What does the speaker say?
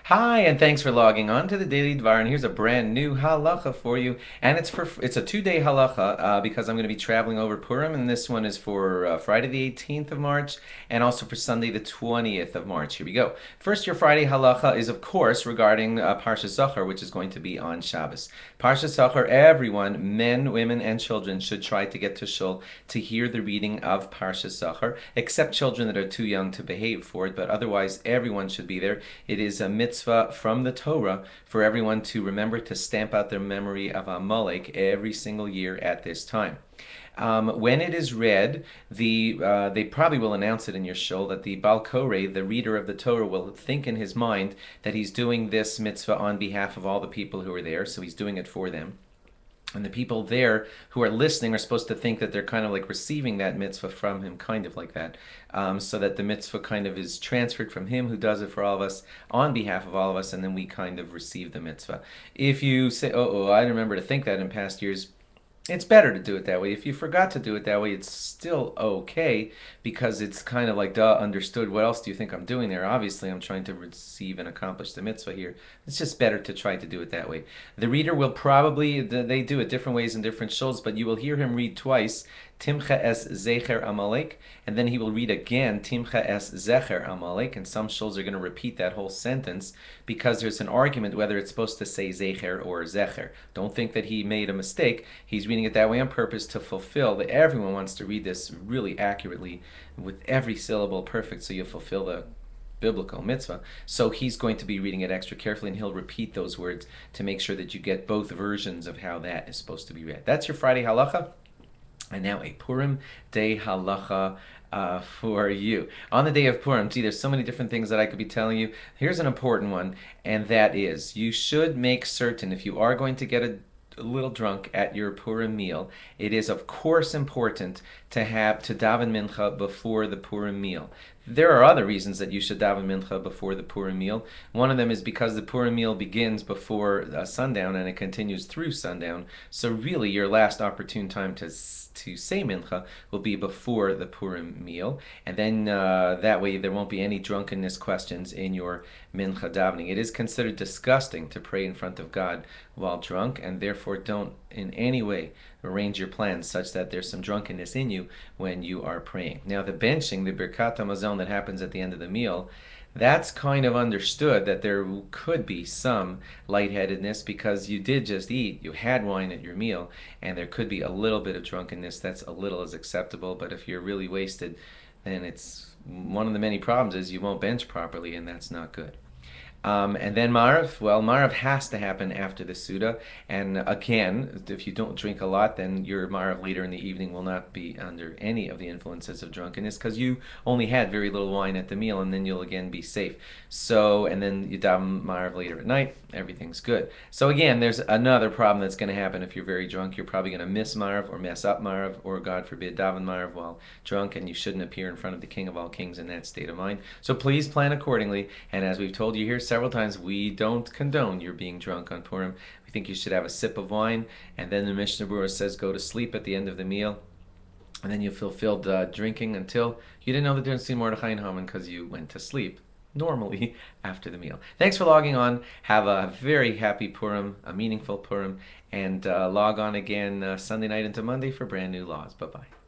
Hi, and thanks for logging on to the Daily Dvar. And here's a brand new halacha for you, and it's a 2-day halacha because I'm going to be traveling over Purim, and this one is for Friday the 18th of March, and also for Sunday the 20th of March. Here we go. First, your Friday halacha is of course regarding Parsha Zachor, which is going to be on Shabbos. Parsha Zachor, everyone, men, women, and children, should try to get to shul to hear the reading of Parsha Zachor, except children that are too young to behave for it. But otherwise, everyone should be there. It is a mitzvah from the Torah for everyone to remember to stamp out their memory of Amalek every single year at this time. When it is read, they probably will announce it in your shul that the Bal Koreh, the reader of the Torah, will think in his mind that he's doing this mitzvah on behalf of all the people who are there, so he's doing it for them. And the people there who are listening are supposed to think that they're kind of like receiving that mitzvah from him, kind of like that, so that the mitzvah kind of is transferred from him who does it for all of us on behalf of all of us, and then we kind of receive the mitzvah. If you say, oh, I remember to think that in past years, it's better to do it that way. If you forgot to do it that way, it's still okay because it's kind of like, duh, understood. What else do you think I'm doing there? Obviously, I'm trying to receive and accomplish the mitzvah here. It's just better to try to do it that way. The reader will probably, they do it different ways in different shuls, but you will hear him read twice, Timcha es Zecher Amalek, and then he will read again, Timcha es Zecher Amalek, and some shuls are going to repeat that whole sentence because there's an argument whether it's supposed to say Zecher or Zecher. Don't think that he made a mistake. He's reading it that way on purpose to fulfill that everyone wants to read this really accurately with every syllable perfect so you fulfill the biblical mitzvah. So he's going to be reading it extra carefully, and he'll repeat those words to make sure that you get both versions of how that is supposed to be read. That's your Friday halacha. And now a Purim day halacha for you. On the day of Purim, gee, there's so many different things that I could be telling you. Here's an important one, and that is you should make certain if you are going to get a little drunk at your Purim meal, it is of course important to daven mincha before the Purim meal. There are other reasons that you should daven mincha before the Purim meal. One of them is because the Purim meal begins before sundown and it continues through sundown. So really, your last opportune time to say mincha will be before the Purim meal, and then that way there won't be any drunkenness questions in your mincha davening. It is considered disgusting to pray in front of God while drunk, and therefore don't in any way arrange your plans such that there's some drunkenness in you when you are praying. Now the benching, the Birkat Hamazon that happens at the end of the meal, that's kind of understood that there could be some lightheadedness because you did just eat, you had wine at your meal, and there could be a little bit of drunkenness. That's a little is acceptable, but if you're really wasted, then it's one of the many problems is you won't bench properly, and that's not good. And then Marav, well, Marav has to happen after the Suda. And again, if you don't drink a lot, then your Marav later in the evening will not be under any of the influences of drunkenness because you only had very little wine at the meal, and then you'll again be safe. So, and then you daven Marav later at night, everything's good. So again, there's another problem that's going to happen if you're very drunk. You're probably going to miss Marav or mess up Marav or, God forbid, daven Marav while drunk, and you shouldn't appear in front of the King of all kings in that state of mind. So please plan accordingly, and as we've told you here several times, we don't condone your being drunk on Purim. We think you should have a sip of wine, and then the Mishnah Berurah says go to sleep at the end of the meal, and then you fulfilled drinking until you didn't know the difference between Mordechai and Haman because you went to sleep normally after the meal. Thanks for logging on. Have a very happy Purim, a meaningful Purim, and log on again Sunday night into Monday for brand new laws. Bye-bye.